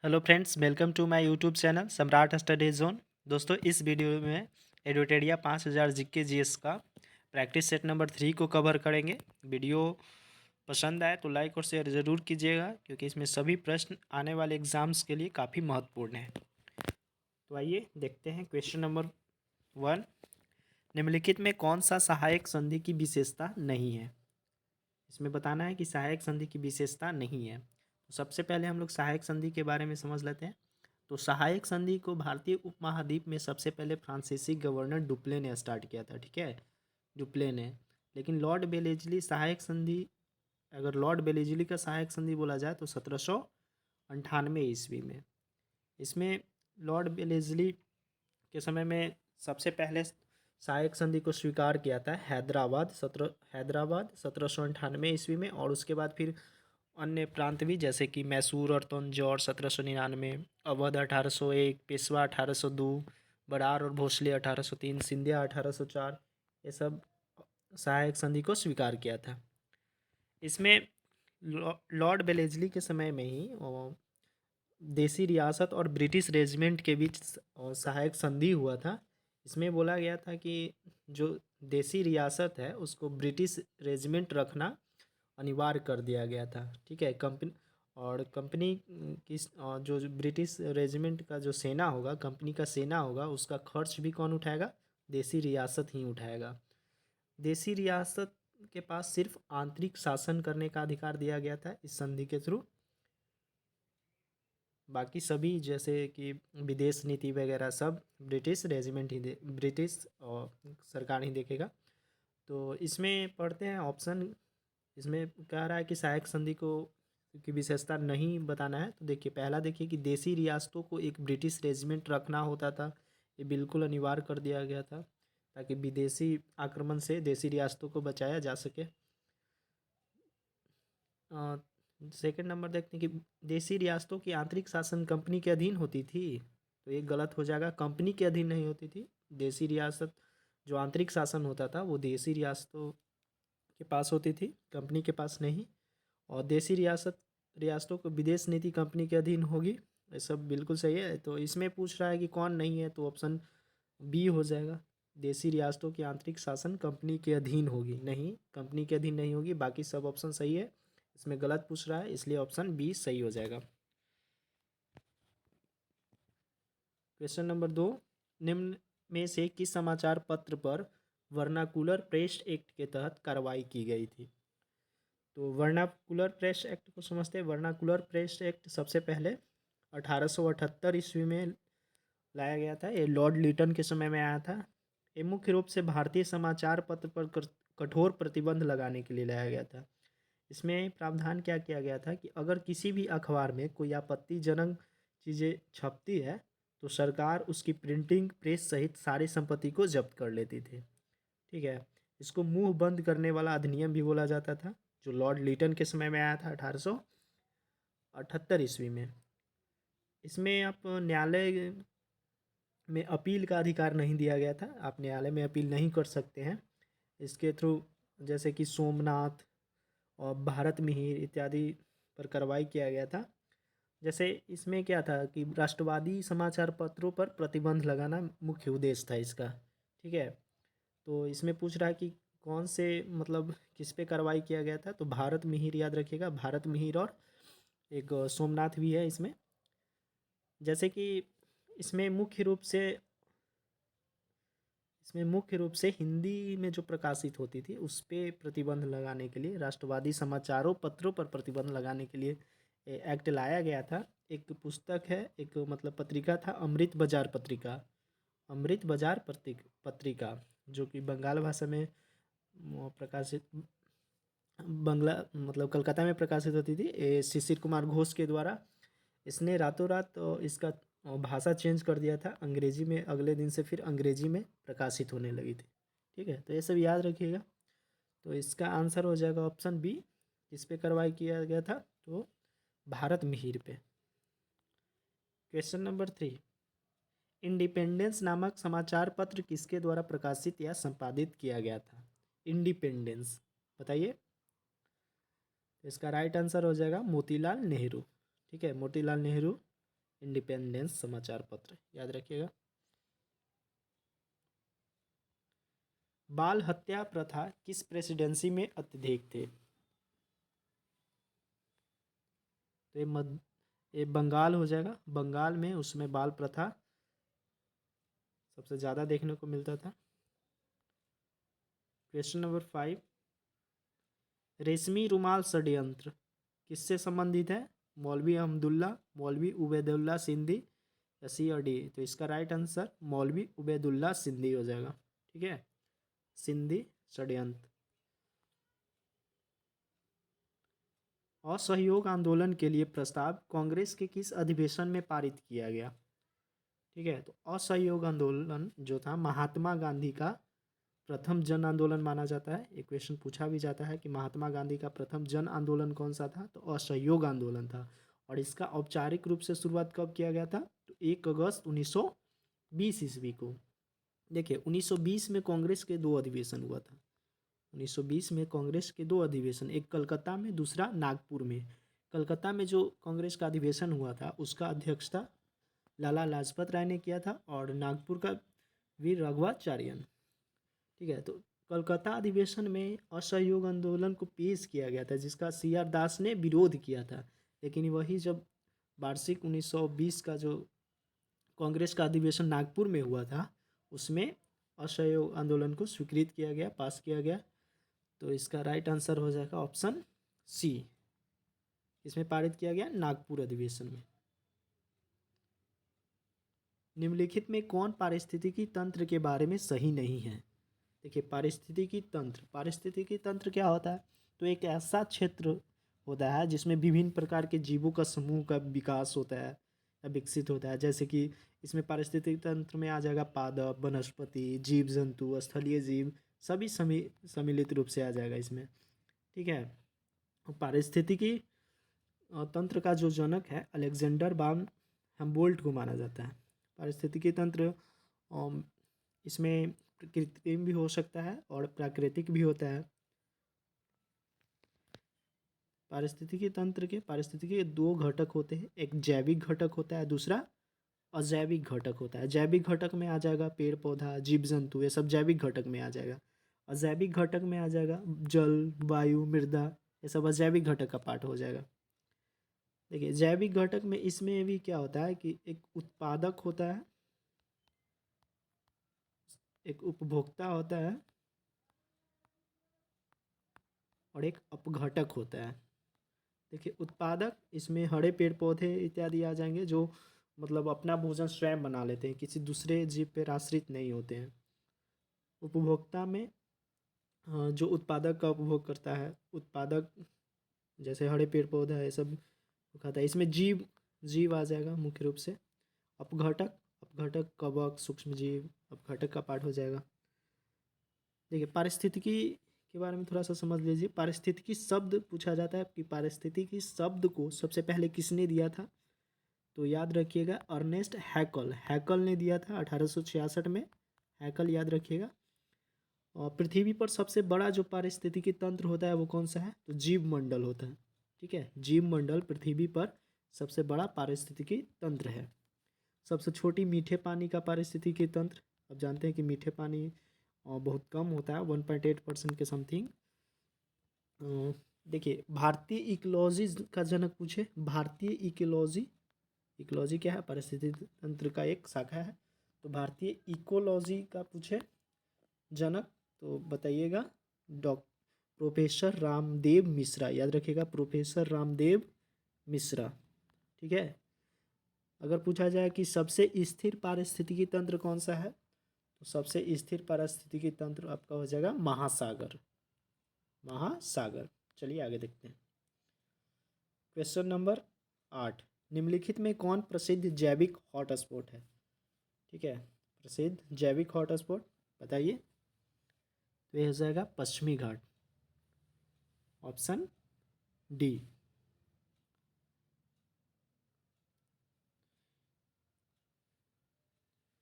Hello friends, welcome to my YouTube channel Samrat study zone. दोस्तों, इस video में एडोटेरिया 5000 जीके जीएस का प्रैक्टिस सेट नंबर 3 को कवर करेंगे। वीडियो पसंद आए तो लाइक और शेयर ज़रूर कीजिएगा, क्योंकि इसमें सभी प्रश्न आने वाले एग्जाम्स के लिए काफ़ी महत्वपूर्ण हैं। तो आइए देखते हैं क्वेश्चन नंबर 1। निम्नलिखित में कौन सा सहायक संधि की विशेषता नहीं है? इसमें बताना है कि सहायक संधि की विशेषता नहीं है। तो सबसे पहले हम लोग सहायक संधि के बारे में समझ लेते हैं। तो सहायक संधि को भारतीय उपमहाद्वीप में सबसे पहले फ्रांसीसी गवर्नर डुप्ले ने स्टार्ट किया था। ठीक है, डुप्ले ने। लेकिन लॉर्ड बेलेजली सहायक संधि, अगर लॉर्ड बेलेजली का सहायक संधि बोला जाए तो 1798 ईस्वी में। इसमें लॉर्ड बेलेजली के समय में सबसे पहले सहायक संधि को स्वीकार किया था हैदराबाद 1798 ईस्वी में। और उसके बाद फिर अन्य प्रांत भी, जैसे कि मैसूर और तंजौर 1799, अवध 1801, पेशवा 1802, बरार और भोसले 1803, सिंधिया 1804, ये सब सहायक संधि को स्वीकार किया था। इसमें लॉर्ड बेलेजली के समय में ही देसी रियासत और ब्रिटिश रेजिमेंट के बीच सहायक संधि हुआ था। इसमें बोला गया था कि जो देसी रियासत है उसको ब्रिटिश रेजिमेंट रखना अनिवार्य कर दिया गया था। ठीक है, कंपनी की जो ब्रिटिश रेजिमेंट का जो सेना होगा, कंपनी का सेना होगा, उसका खर्च भी कौन उठाएगा? देसी रियासत ही उठाएगा। देसी रियासत के पास सिर्फ आंतरिक शासन करने का अधिकार दिया गया था इस संधि के थ्रू। बाकी सभी जैसे कि विदेश नीति वगैरह सब ब्रिटिश सरकार ही देखेगा। तो इसमें पढ़ते हैं ऑप्शन। इसमें कह रहा है कि सहायक संधि को की विशेषता नहीं बताना है। तो देखिए, पहला देखिए कि देसी रियासतों को एक ब्रिटिश रेजिमेंट रखना होता था। ये बिल्कुल अनिवार्य कर दिया गया था, ताकि विदेशी आक्रमण से देसी रियासतों को बचाया जा सके। सेकंड नंबर देखते हैं कि देसी रियासतों की आंतरिक शासन कंपनी के अधीन होती थी। तो ये गलत हो जाएगा, कंपनी के अधीन नहीं होती थी। देसी रियासत जो आंतरिक शासन होता था वो देसी रियासतों के पास होती थी, कंपनी के पास नहीं। और देसी रियासतों को विदेश नीति कंपनी के अधीन होगी। ये सब बिल्कुल सही है। तो इसमें पूछ रहा है कि कौन नहीं है, तो ऑप्शन बी हो जाएगा। देसी रियासतों की आंतरिक शासन कंपनी के अधीन होगी, नहीं, कंपनी के अधीन नहीं होगी। बाकी सब ऑप्शन सही है। इसमें गलत पूछ रहा है, इसलिए ऑप्शन बी सही हो जाएगा। Question number 2। निम्न में से किस समाचार पत्र पर वर्नाकुलर प्रेस एक्ट के तहत कार्रवाई की गई थी? तो वर्नाकुलर प्रेस एक्ट को समझते हैं। वर्नाकुलर प्रेस एक्ट सबसे पहले 1878 ईस्वी में लाया गया था। ये लॉर्ड लीटन के समय में आया था। ये मुख्य रूप से भारतीय समाचार पत्र पर कठोर प्रतिबंध लगाने के लिए लाया गया था। इसमें प्रावधान क्या किया गया था कि अगर किसी भी अखबार में कोई आपत्तिजनक चीज़ें छपती है तो सरकार उसकी प्रिंटिंग प्रेस सहित सारी संपत्ति को जब्त कर लेती थी। ठीक है, इसको मुंह बंद करने वाला अधिनियम भी बोला जाता था, जो लॉर्ड लीटन के समय में आया था 1878 ईस्वी में। इसमें आप न्यायालय में अपील का अधिकार नहीं दिया गया था। आप न्यायालय में अपील नहीं कर सकते हैं इसके थ्रू। जैसे कि सोमनाथ और भारत मिहिर इत्यादि पर कार्रवाई किया गया था। जैसे इसमें क्या था कि राष्ट्रवादी समाचार पत्रों पर प्रतिबंध लगाना मुख्य उद्देश्य था इसका। ठीक है, तो इसमें पूछ रहा है कि कौन से, मतलब किस पे कार्रवाई किया गया था? तो भारत मिहिर, याद रखिएगा, भारत मिहिर और एक सोमनाथ भी है इसमें। जैसे कि इसमें मुख्य रूप से इसमें मुख्य रूप से हिंदी में जो प्रकाशित होती थी उस पे प्रतिबंध लगाने के लिए, राष्ट्रवादी समाचारों पत्रों पर प्रतिबंध लगाने के लिए एक्ट लाया गया था। एक पुस्तक है, एक मतलब पत्रिका था, अमृत बाजार पत्रिका। अमृत बाजार पत्रिका, जो कि बंगाल भाषा में प्रकाशित, बंगला मतलब कलकत्ता में प्रकाशित होती थी। ये शिशिर कुमार घोष के द्वारा। इसने रातों रात इसका भाषा चेंज कर दिया था अंग्रेजी में। अगले दिन से फिर अंग्रेजी में प्रकाशित होने लगी थी। ठीक है, तो ये सब याद रखिएगा। तो इसका आंसर हो जाएगा ऑप्शन बी। किस पे कार्रवाई किया गया था? तो भारत मिहिर पे। Question number 3। इंडिपेंडेंस नामक समाचार पत्र किसके द्वारा प्रकाशित या संपादित किया गया था? इंडिपेंडेंस, बताइए। तो इसका राइट आंसर हो जाएगा मोतीलाल नेहरू। ठीक है, मोतीलाल नेहरू इंडिपेंडेंस समाचार पत्र, याद रखिएगा। बाल हत्या प्रथा किस प्रेसिडेंसी में अत्यधिक थे? तो ये बंगाल हो जाएगा। बंगाल में उसमें बाल प्रथा सबसे ज़्यादा देखने को मिलता था। क्वेश्चन नंबर 5, रेशमी रुमाल षड्यंत्र किससे संबंधित है? मौलवी अहमदुल्ला, मौलवी उबैदुल्ला सिंधी, या सी और डी? तो इसका राइट आंसर मौलवी उबैदुल्ला सिंधी हो जाएगा। ठीक है, सिंधी षड्यंत्र। असहयोग आंदोलन के लिए प्रस्ताव कांग्रेस के किस अधिवेशन में पारित किया गया? ठीक है, तो असहयोग आंदोलन जो था महात्मा गांधी का प्रथम जन आंदोलन माना जाता है। एक क्वेश्चन पूछा भी जाता है कि महात्मा गांधी का प्रथम जन आंदोलन कौन सा था? तो असहयोग आंदोलन था। और इसका औपचारिक रूप से शुरुआत कब किया गया था? तो 1 अगस्त 1920 ईस्वी को। देखिए 1920 में कांग्रेस के 2 अधिवेशन हुआ था। 1920 में कांग्रेस के 2 अधिवेशन, एक कलकत्ता में, दूसरा नागपुर में। कलकत्ता में जो कांग्रेस का अधिवेशन हुआ था उसका अध्यक्षता लाला लाजपत राय ने किया था, और नागपुर का वीर राघवाचार्यन। ठीक है, तो कलकत्ता अधिवेशन में असहयोग आंदोलन को पेश किया गया था जिसका CR दास ने विरोध किया था। लेकिन वही जब वार्षिक 1920 का जो कांग्रेस का अधिवेशन नागपुर में हुआ था उसमें असहयोग आंदोलन को स्वीकृत किया गया, पास किया गया। तो इसका राइट आंसर हो जाएगा ऑप्शन सी। इसमें पारित किया गया नागपुर अधिवेशन में। निम्नलिखित में कौन पारिस्थितिकी तंत्र के बारे में सही नहीं है? देखिए पारिस्थितिकी तंत्र क्या होता है? तो एक ऐसा क्षेत्र होता है जिसमें विभिन्न प्रकार के जीवों का समूह का विकास होता है या विकसित होता है। जैसे कि इसमें पारिस्थितिकी तंत्र में आ जाएगा पादप, वनस्पति, जीव जंतु, स्थलीय जीव, सभी सम्मिलित रूप से आ जाएगा इसमें। ठीक है, पारिस्थितिकी तंत्र का जो जनक है अलेक्जेंडर वान हम्बोल्ट को माना जाता है। पारिस्थितिकी तंत्र इसमें कृत्रिम भी हो सकता है और प्राकृतिक भी होता है। पारिस्थितिकी तंत्र के पारिस्थितिकी 2 घटक होते हैं, एक जैविक घटक होता है, दूसरा अजैविक घटक होता है। जैविक घटक में आ जाएगा पेड़ पौधा, जीव जंतु, ये सब जैविक घटक में आ जाएगा। अजैविक घटक में आ जाएगा जल, वायु, मृदा, ये सब अजैविक घटक का पार्ट हो जाएगा। देखिए जैविक घटक में इसमें भी क्या होता है कि एक उत्पादक होता है, एक उपभोक्ता होता है और एक अपघटक होता है। देखिए उत्पादक इसमें हरे पेड़ पौधे इत्यादि आ जाएंगे जो मतलब अपना भोजन स्वयं बना लेते हैं, किसी दूसरे जीव पर आश्रित नहीं होते हैं। उपभोक्ता में जो उत्पादक का उपभोग करता है, उत्पादक जैसे हरे पेड़ पौधा है ये सब खाता है। इसमें जीव आ जाएगा मुख्य रूप से। अपघटक कवक, सूक्ष्म जीव अपघटक का पार्ट हो जाएगा। देखिए पारिस्थितिकी के बारे में थोड़ा सा समझ लीजिए। पारिस्थितिकी शब्द पूछा जाता है कि पारिस्थितिकी शब्द को सबसे पहले किसने दिया था? तो याद रखिएगा अर्नेस्ट हैकल ने दिया था 1866 में। हैकल याद रखिएगा। और पृथ्वी पर सबसे बड़ा जो पारिस्थितिकी तंत्र होता है वो कौन सा है? तो जीव मंडल होता है। ठीक है, जीव मंडल पृथ्वी पर सबसे बड़ा पारिस्थितिकी तंत्र है। सबसे छोटी मीठे पानी का पारिस्थितिकी तंत्र, अब जानते हैं कि मीठे पानी बहुत कम होता है, 1.8% के समथिंग। देखिए भारतीय इकोलॉजी का जनक पूछे, भारतीय इकोलॉजी क्या है? पारिस्थितिकी तंत्र का एक शाखा है। तो भारतीय इकोलॉजी का पूछे जनक तो बताइएगा प्रोफेसर रामदेव मिश्रा, याद रखिएगा प्रोफेसर रामदेव मिश्रा। ठीक है, अगर पूछा जाए कि सबसे स्थिर पारिस्थितिकी तंत्र कौन सा है, तो सबसे स्थिर पारिस्थितिकी तंत्र आपका हो जाएगा महासागर। चलिए आगे देखते हैं। क्वेश्चन नंबर 8, निम्नलिखित में कौन प्रसिद्ध जैविक हॉटस्पॉट है? ठीक है, प्रसिद्ध जैविक हॉटस्पॉट बताइए। तो ये हो जाएगा पश्चिमी घाट, ऑप्शन डी।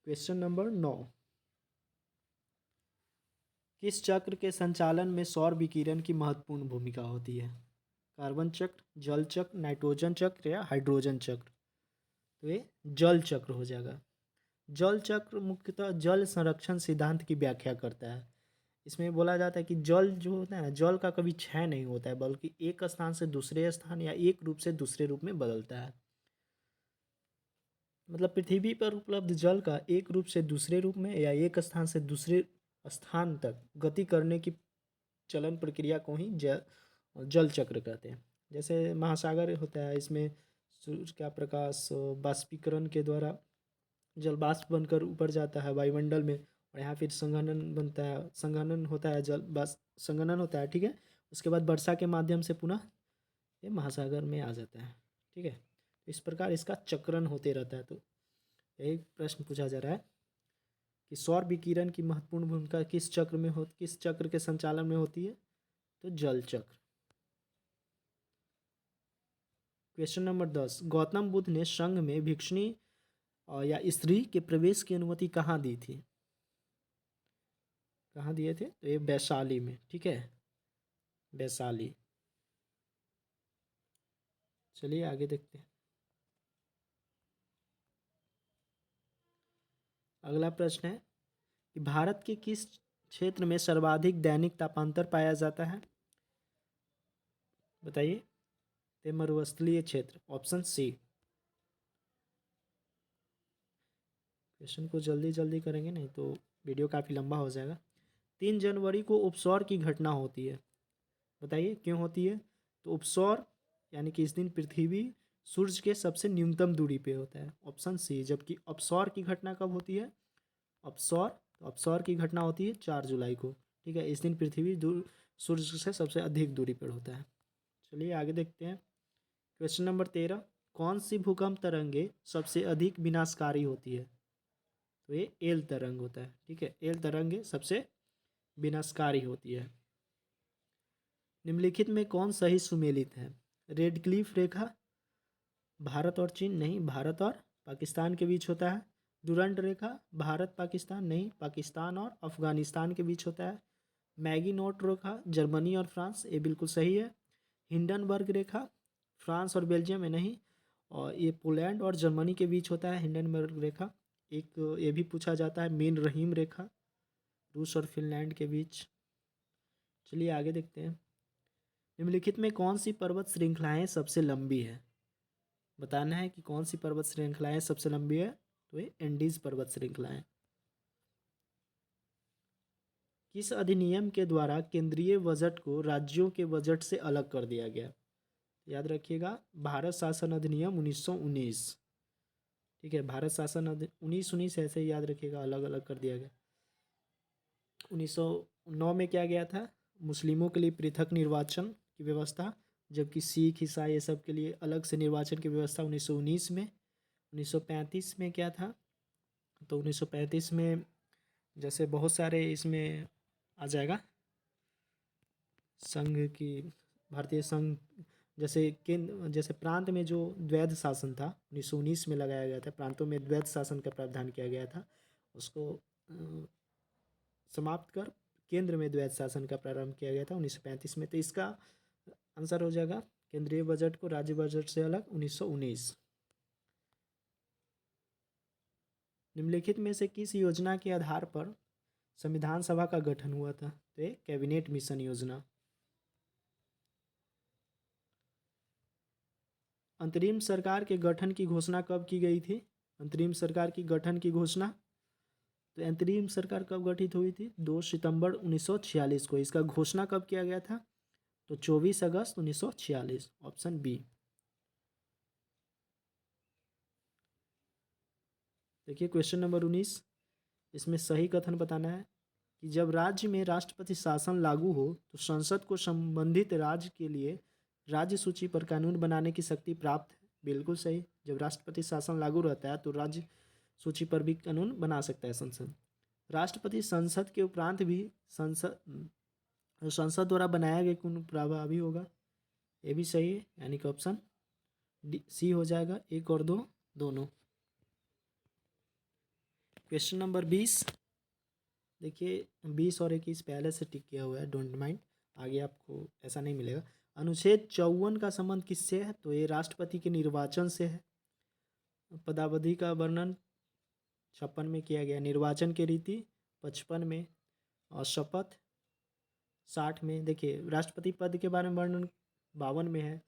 क्वेश्चन नंबर 9, किस चक्र के संचालन में सौर विकिरण की महत्वपूर्ण भूमिका होती है? कार्बन चक्र, जल चक्र, नाइट्रोजन चक्र या हाइड्रोजन चक्र? तो ये जल चक्र हो जाएगा। जल चक्र मुख्यतः जल संरक्षण सिद्धांत की व्याख्या करता है। इसमें बोला जाता है कि जल जो होता है ना, जल का कभी क्षय नहीं होता है, बल्कि एक स्थान से दूसरे स्थान या एक रूप से दूसरे रूप में बदलता है। मतलब पृथ्वी पर उपलब्ध जल का एक रूप से दूसरे रूप में या एक स्थान से दूसरे स्थान तक गति करने की चलन प्रक्रिया को ही जल चक्र कहते हैं। जैसे महासागर होता है, इसमें सूर्य का प्रकाश बाष्पीकरण के द्वारा जल वाष्प बनकर ऊपर जाता है वायुमंडल में, और यहाँ फिर संघनन बनता है, संघनन होता है, जल वाष्प संघनन होता है, ठीक है। उसके बाद वर्षा के माध्यम से पुनः ये महासागर में आ जाता है, ठीक है। इस प्रकार इसका चक्रण होते रहता है। तो यही प्रश्न पूछा जा रहा है कि सौर विकिरण की महत्वपूर्ण भूमिका किस चक्र के संचालन में होती है? तो जल चक्र। क्वेश्चन नंबर 10, गौतम बुद्ध ने संघ में भिक्षुणी या स्त्री के प्रवेश की अनुमति कहाँ दी थी? कहाँ दिए थे? तो ये वैशाली में, ठीक है, वैशाली। चलिए आगे देखते हैं। अगला प्रश्न है कि भारत के किस क्षेत्र में सर्वाधिक दैनिक तापांतर पाया जाता है? बताइए। ते मरुस्थलीय क्षेत्र, ऑप्शन सी। क्वेश्चन को जल्दी जल्दी करेंगे नहीं तो वीडियो काफ़ी लंबा हो जाएगा। 3 जनवरी को उपसौर की घटना होती है, बताइए क्यों होती है? तो उपसौर यानी कि इस दिन पृथ्वी सूर्य के सबसे न्यूनतम दूरी पे होता है, ऑप्शन सी। जबकि अपसौर की घटना कब होती है? अपसौर, तो अपसौर की घटना होती है 4 जुलाई को, ठीक है। इस दिन पृथ्वी सूर्य से सबसे अधिक दूरी पर होता है। चलिए आगे देखते हैं। क्वेश्चन नंबर 13, कौन सी भूकंप तरंगे सबसे अधिक विनाशकारी होती है? तो ये एल तरंग होता है, ठीक है। एल तरंगे सबसे विनाशकारी होती है। निम्नलिखित में कौन सही सुमेलित है? रेड क्लिफ रेखा भारत और चीन नहीं, भारत और पाकिस्तान के बीच होता है। डुरंड रेखा भारत पाकिस्तान नहीं, पाकिस्तान और अफगानिस्तान के बीच होता है। मैगी नोट रेखा जर्मनी और फ्रांस, ये बिल्कुल सही है। हिंडनबर्ग रेखा फ्रांस और बेल्जियम में नहीं, और ये पोलैंड और जर्मनी के बीच होता है हिंडनबर्ग रेखा। एक ये भी पूछा जाता है मीन रहीम रेखा, रूस और फिनलैंड के बीच। चलिए आगे देखते हैं। निम्नलिखित में कौन सी पर्वत श्रृंखलाएं सबसे लंबी है? बताना है कि कौन सी पर्वत श्रृंखलाएं सबसे लंबी है। तो ये एंडीज पर्वत श्रृंखलाएं। किस अधिनियम के द्वारा केंद्रीय बजट को राज्यों के बजट से अलग कर दिया गया? याद रखिएगा, भारत शासन अधिनियम 1919, ठीक है। भारत शासन 1919 ऐसे ही याद रखिएगा, अलग अलग कर दिया गया। 1909 में क्या गया था? मुस्लिमों के लिए पृथक निर्वाचन की व्यवस्था, जबकि सिख ईसाई ये सब के लिए अलग से निर्वाचन की व्यवस्था 1919 में। 1935 में क्या था? तो 1935 में जैसे बहुत सारे इसमें आ जाएगा संघ की, भारतीय संघ, जैसे केंद्र, जैसे प्रांत में जो द्वैध शासन था 1919 में लगाया गया था, प्रांतों में द्वैध शासन का प्रावधान किया गया था, उसको समाप्त कर केंद्र में द्वैध शासन का प्रारंभ किया गया था 1935 में। तो इसका आंसर हो जाएगा केंद्रीय बजट को राज्य बजट से अलग 1919। निम्नलिखित में से किस योजना के आधार पर संविधान सभा का गठन हुआ था? तो ये कैबिनेट मिशन योजना। अंतरिम सरकार के गठन की घोषणा कब की गई थी? अंतरिम सरकार की गठन की घोषणा, तो अंतरिम सरकार कब गठित हुई थी? 2 सितंबर 1946 को। इसका घोषणा कब किया गया था? तो 24 अगस्त 1946, ऑप्शन बी। देखिए क्वेश्चन नंबर 19, इसमें सही कथन बताना है कि जब राज्य में राष्ट्रपति शासन लागू हो तो संसद को संबंधित राज्य के लिए राज्य सूची पर कानून बनाने की शक्ति प्राप्त है। बिल्कुल सही, जब राष्ट्रपति शासन लागू रहता है तो राज्य सूची पर भी कानून बना सकता है संसद। राष्ट्रपति संसद के उपरांत भी संसद द्वारा बनाया गया कानून प्रभावी होगा, ये भी सही है, यानी कि ऑप्शन सी हो जाएगा, 1 और 2 दोनों। क्वेश्चन नंबर 20, देखिए 20 और 21 पहले से टिक किया हुआ है, डोंट माइंड, आगे आपको ऐसा नहीं मिलेगा। अनुच्छेद 54 का संबंध किससे है? तो ये राष्ट्रपति के निर्वाचन से है। पदावधि का वर्णन 56 में किया गया। निर्वाचन की रीति 55 में, और शपथ 60 में। देखिए राष्ट्रपति पद के बारे में वर्णन 52 में है,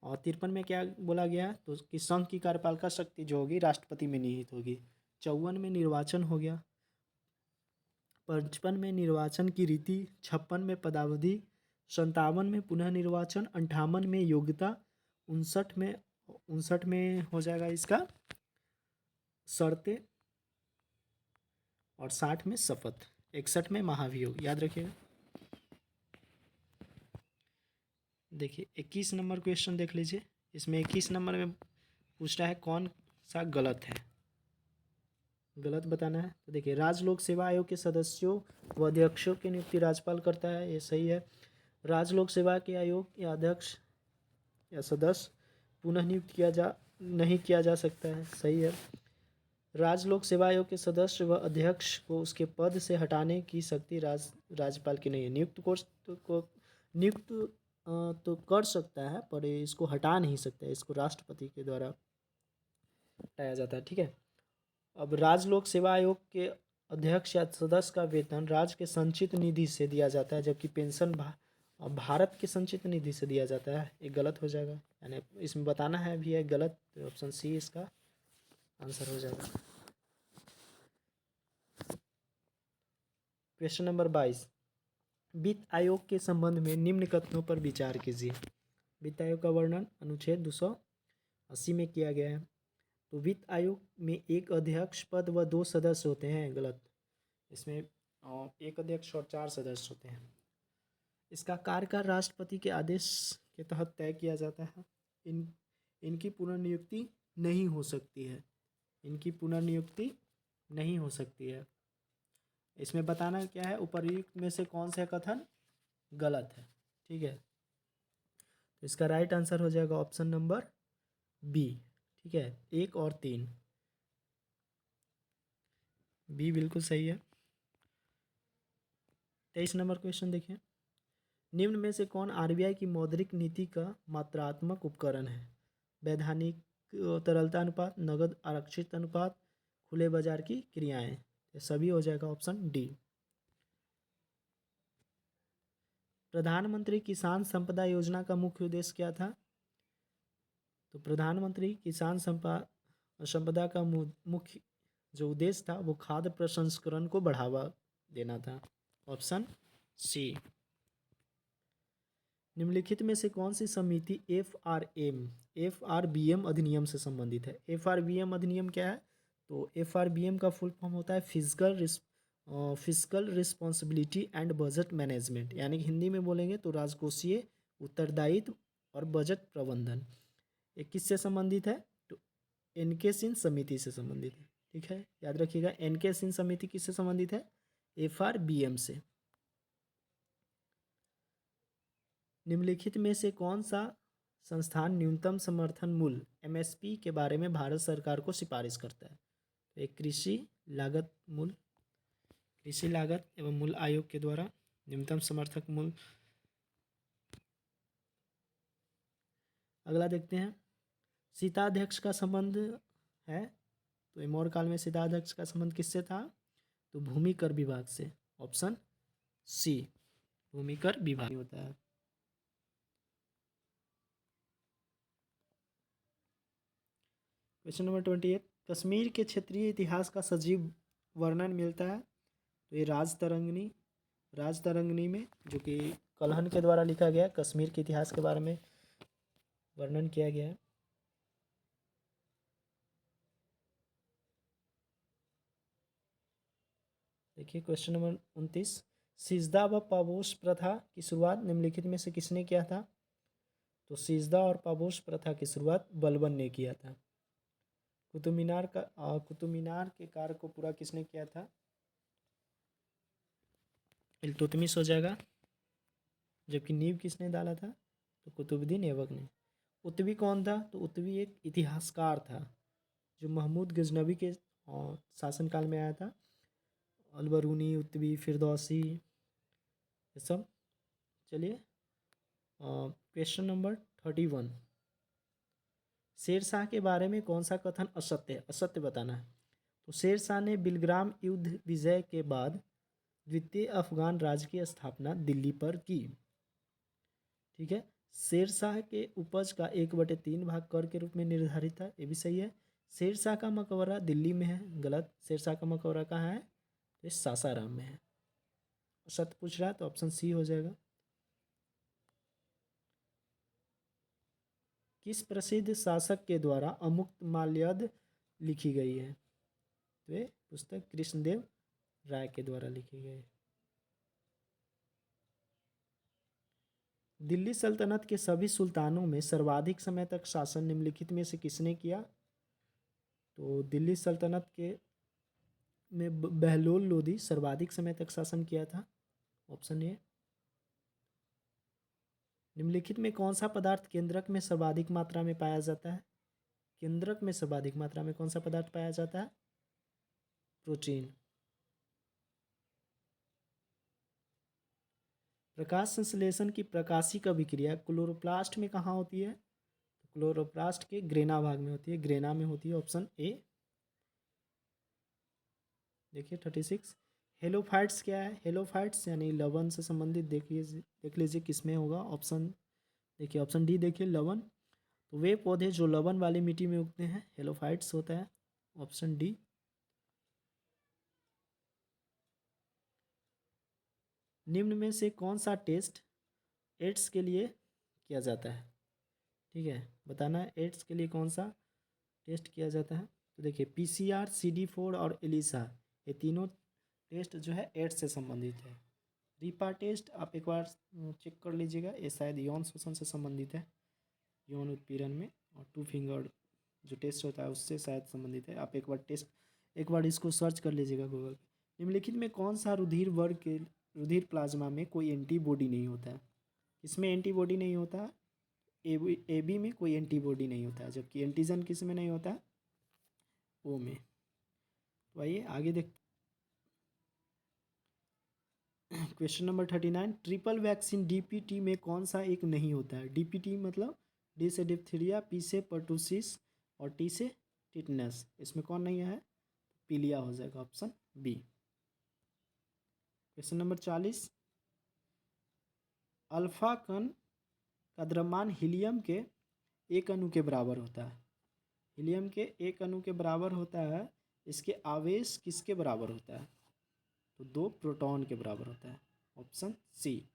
और 53 में क्या बोला गया तो कि संघ की कार्यपालिका शक्ति जो होगी राष्ट्रपति में निहित होगी। 54 में निर्वाचन हो गया, 55 में निर्वाचन की रीति, 56 में पदावधि, 57 में पुनः निर्वाचन, 58 में योग्यता, 59 में हो जाएगा इसका शर्तें, और 60 में शपथ, 61 में महाभियोग। याद रखिएगा। देखिए 21 नंबर क्वेश्चन देख लीजिए। इसमें 21 नंबर में पूछ रहा है कौन सा गलत है, गलत बताना है। तो देखिए राज्य लोक सेवा आयोग के सदस्यों व अध्यक्षों की नियुक्ति राज्यपाल करता है, ये सही है। राज्य लोक सेवा के आयोग या अध्यक्ष या सदस्य पुनः नियुक्त नहीं किया जा सकता है, सही है। राज्य लोक सेवा आयोग के सदस्य व अध्यक्ष को उसके पद से हटाने की शक्ति राज्यपाल की नहीं है। नियुक्त तो कर सकता है, पर इसको हटा नहीं सकता है, इसको राष्ट्रपति के द्वारा हटाया जाता है, ठीक है। अब राज्य लोक सेवा आयोग के अध्यक्ष या सदस्य का वेतन राज्य के संचित निधि से दिया जाता है, जबकि पेंशन भारत के संचित निधि से दिया जाता है। ये गलत हो जाएगा, यानी इसमें बताना है भी है गलत, तो ऑप्शन सी इसका आंसर हो जाएगा। क्वेश्चन नंबर 22, वित्त आयोग के संबंध में निम्न कथनों पर विचार कीजिए। वित्त आयोग का वर्णन अनुच्छेद 280 में किया गया है। तो वित्त आयोग में एक अध्यक्ष पद व 2 सदस्य होते हैं, गलत। इसमें एक अध्यक्ष और 4 सदस्य होते हैं। इसका कार्यकाल राष्ट्रपति के आदेश के तहत तय किया जाता है। इनकी पुनर्नियुक्ति नहीं हो सकती है, इनकी पुनर्नियुक्ति नहीं हो सकती है। इसमें बताना क्या है, उपर्युक्त में से कौन सा कथन गलत है, ठीक है। तो इसका राइट आंसर हो जाएगा ऑप्शन नंबर बी, ठीक है। 1 और 3 बी बिल्कुल सही है। 23 नंबर क्वेश्चन देखिए। निम्न में से कौन आरबीआई की मौद्रिक नीति का मात्रात्मक उपकरण है? वैधानिक तरलता अनुपात, नगद आरक्षित अनुपात, खुले बाजार की क्रियाएं। ये सभी हो जाएगा ऑप्शन डी। प्रधानमंत्री किसान संपदा योजना का मुख्य उद्देश्य क्या था? तो प्रधानमंत्री किसान संपदा का मुख्य जो उद्देश्य था वो खाद्य प्रसंस्करण को बढ़ावा देना था, ऑप्शन सी। निम्नलिखित में से कौन सी समिति एफआरबीएम अधिनियम से संबंधित है? एफआरबीएम अधिनियम क्या है? तो एफआरबीएम का फुल फॉर्म होता है physical responsibility and budget management, यानी कि हिंदी में बोलेंगे तो राजकोषीय उत्तरदायित्व और बजट प्रबंधन। ये किससे संबंधित है? तो एनके सिंह समिति से संबंधित है, ठीक है। याद रखिएगा, एनके सिंह समिति किससे संबंधित है? एफआरबीएम से। निम्नलिखित में से कौन सा संस्थान न्यूनतम समर्थन मूल्य एमएसपी के बारे में भारत सरकार को सिफारिश करता है? तो एक कृषि लागत एवं मूल्य आयोग के द्वारा न्यूनतम समर्थक मूल्य। अगला देखते हैं, शीताध्यक्ष का संबंध है, तो मौर्य काल में शीताध्यक्ष का संबंध किससे था? तो भूमि कर विभाग से, ऑप्शन सी, भूमि कर विभाग होता है। क्वेश्चन नंबर 28, कश्मीर के क्षेत्रीय इतिहास का सजीव वर्णन मिलता है। तो ये राजतरंगिणी में, जो कि कल्हण के द्वारा लिखा गया, कश्मीर के इतिहास के बारे में वर्णन किया गया है। देखिए क्वेश्चन नंबर 29, सिजदा व पापोश प्रथा की शुरुआत निम्नलिखित में से किसने किया था? तो सिजदा और पापोश प्रथा की शुरुआत बलबन ने किया था। कुतुब मीनार के कार्य को पूरा किसने किया था? इल्तुतमिश हो जाएगा। जबकि नींव किसने डाला था? तो कुतुबुद्दीन ऐबक ने। उत्वी कौन था? तो उत्वी एक इतिहासकार था जो महमूद गजनवी के शासनकाल में आया था। अलबरूनी, उत्वी, फिरदौसी, ये सब। चलिए क्वेश्चन नंबर 31, शेरशाह के बारे में कौन सा कथन असत्य है? असत्य बताना है। तो शेरशाह ने बिलग्राम युद्ध विजय के बाद द्वितीय अफगान राज्य की स्थापना दिल्ली पर की। ठीक है। शेरशाह के उपज का 1/3 भाग कर के रूप में निर्धारित था, ये भी सही है। शेरशाह का मकबरा दिल्ली में है, गलत। शेरशाह का मकबरा कहाँ है? तो सासाराम में है। सत्य पूछ रहा है तो ऑप्शन सी हो जाएगा। किस प्रसिद्ध शासक के द्वारा अमुक्त माल्यद लिखी गई है? तो ये पुस्तक कृष्णदेव राय के द्वारा लिखी गई है। दिल्ली सल्तनत के सभी सुल्तानों में सर्वाधिक समय तक शासन निम्नलिखित में से किसने किया? तो दिल्ली सल्तनत के में बहलोल लोदी सर्वाधिक समय तक शासन किया था, ऑप्शन ए। निम्नलिखित में कौन सा पदार्थ केंद्रक में सर्वाधिक मात्रा में पाया जाता है? केंद्रक में सर्वाधिक मात्रा में कौन सा पदार्थ पाया जाता है? प्रोटीन। प्रकाश संश्लेषण की प्रकाशिक अभिक्रिया क्लोरोप्लास्ट में कहाँ होती है? तो क्लोरोप्लास्ट के ग्रेना भाग में होती है, ग्रेना में होती है, ऑप्शन ए। देखिए 36। हेलोफाइट्स क्या है? हेलोफाइट्स यानी लवण से संबंधित देख लीजिए किसमें होगा। ऑप्शन देखिए, ऑप्शन डी देखिए, लवण। तो वे पौधे जो लवण वाली मिट्टी में उगते हैं हेलोफाइट्स होता है, ऑप्शन डी। निम्न में से कौन सा टेस्ट एड्स के लिए किया जाता है? ठीक है, बताना है एड्स के लिए कौन सा टेस्ट किया जाता है। तो देखिए PCR, CD4 और एलिसा, ये तीनों टेस्ट जो है एड्स से संबंधित है। रीपा टेस्ट आप एक बार चेक कर लीजिएगा, ये शायद यौन शोषण से संबंधित है, यौन उत्पीड़न में। और 2 फिंगर जो टेस्ट होता है उससे शायद संबंधित है। आप एक बार इसको सर्च कर लीजिएगा गूगल पे। निम्नलिखित में कौन सा रुधिर प्लाज्मा में कोई एंटीबॉडी नहीं होता है? इसमें एंटीबॉडी नहीं होता है, AB में कोई एंटीबॉडी नहीं होता है, जबकि एंटीजन किस में नहीं होता है? O में। तो आइए आगे देखते। Question number 39। Triple vaccine DPT में कौन सा एक नहीं होता है? DPT मतलब D से डिप्थीरिया, P से पर्टूसिस और T से टिटनस। इसमें कौन नहीं है? पीलिया हो जाएगा, option B. Question number 40। Alpha कण का द्रव्यमान हीलियम के एक अणु के बराबर होता है। हीलियम के एक अणु के बराबर होता है, इसके आवेश किसके बराबर होता है? तो 2 प्रोटॉन के बराबर होता है, ऑप्शन सी।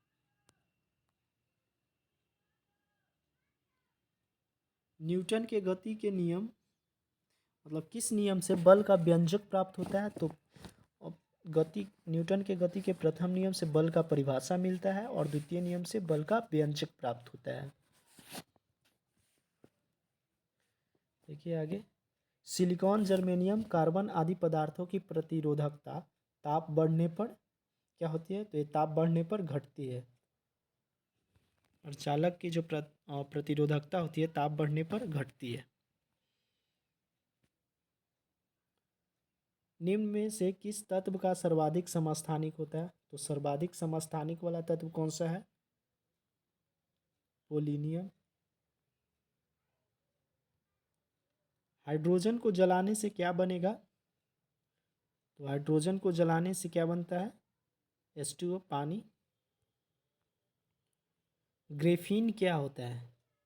न्यूटन के गति के नियम मतलब किस नियम से बल का व्यंजक प्राप्त होता है? तो न्यूटन के गति के प्रथम नियम से बल का परिभाषा मिलता है और द्वितीय नियम से बल का व्यंजक प्राप्त होता है। देखिए आगे। सिलिकॉन, जर्मेनियम, कार्बन आदि पदार्थों की प्रतिरोधकता ताप बढ़ने पर क्या होती है? तो ये ताप बढ़ने पर घटती है। और चालक की जो प्रतिरोधकता होती है ताप बढ़ने पर घटती है। निम्न में से किस तत्व का सर्वाधिक समस्थानिक होता है? तो सर्वाधिक समस्थानिक वाला तत्व कौन सा है? पोलिनियम। हाइड्रोजन को जलाने से क्या बनेगा? तो हाइड्रोजन को जलाने से क्या बनता है? H2O, पानी। ग्रेफीन क्या होता है?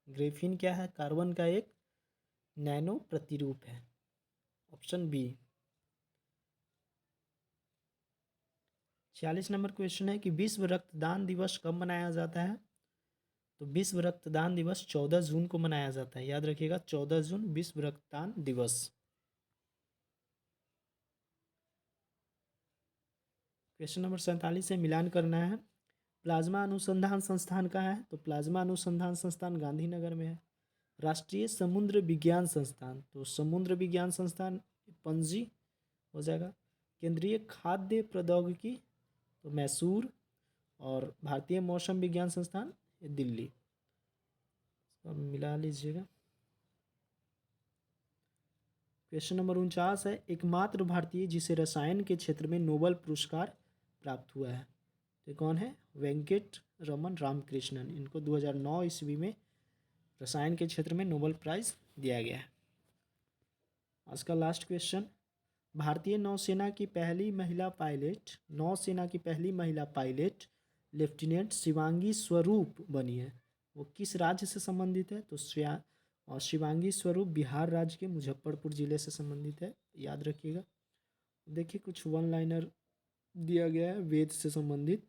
ग्रेफीन क्या है? कार्बन का एक नैनो प्रतिरूप है, ऑप्शन बी। 46 नंबर क्वेश्चन है कि विश्व रक्तदान दिवस कब मनाया जाता है? तो विश्व रक्तदान दिवस 14 जून को मनाया जाता है, याद रखिएगा 14 जून विश्व रक्तदान दिवस। क्वेश्चन नंबर 47 से मिलान करना है। प्लाज्मा अनुसंधान संस्थान कहाँ है? तो प्लाज्मा अनुसंधान संस्थान गांधीनगर में है। राष्ट्रीय समुद्र विज्ञान संस्थान, तो समुद्र विज्ञान संस्थान पणजी हो जाएगा। केंद्रीय खाद्य प्रौद्योगिकी तो मैसूर, और भारतीय मौसम विज्ञान संस्थान ये दिल्ली। अब मिला लीजिएगा। क्वेश्चन नंबर 49 है, एकमात्र भारतीय जिसे रसायन के क्षेत्र में नोबेल पुरस्कार प्राप्त हुआ है, तो कौन है? वेंकट रमन रामकृष्णन। इनको 2009 ईस्वी में रसायन के क्षेत्र में नोबेल प्राइज़ दिया गया है। आज का लास्ट क्वेश्चन, भारतीय नौसेना की पहली महिला पायलट लेफ्टिनेंट शिवांगी स्वरूप बनी है, वो किस राज्य से संबंधित है? तो शिवांगी स्वरूप बिहार राज्य के मुजफ्फरपुर जिले से संबंधित है, याद रखिएगा। देखिए कुछ वन लाइनर दिया गया है वेद से संबंधित।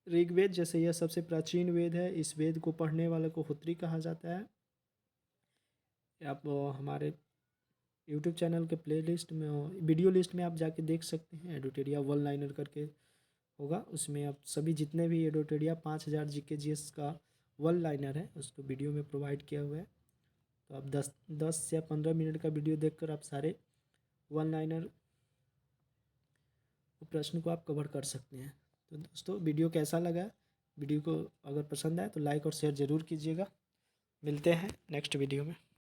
ऋग्वेद जैसे यह सबसे प्राचीन वेद है, इस वेद को पढ़ने वाले को होत्री कहा जाता है। आप हमारे यूट्यूब चैनल के प्लेलिस्ट में वीडियो लिस्ट में आप जाके देख सकते हैं, एडोटेरिया वन लाइनर करके होगा, उसमें आप सभी जितने भी एडोटेरिया 5000 GK/GS का वन लाइनर है उसको वीडियो में प्रोवाइड किया हुआ है। तो आप 10 या 15 मिनट का वीडियो देखकर आप सारे वन लाइनर प्रश्न को आप कवर कर सकते हैं। तो दोस्तों वीडियो कैसा लगा? वीडियो को अगर पसंद आए तो लाइक और शेयर ज़रूर कीजिएगा। मिलते हैं नेक्स्ट वीडियो में।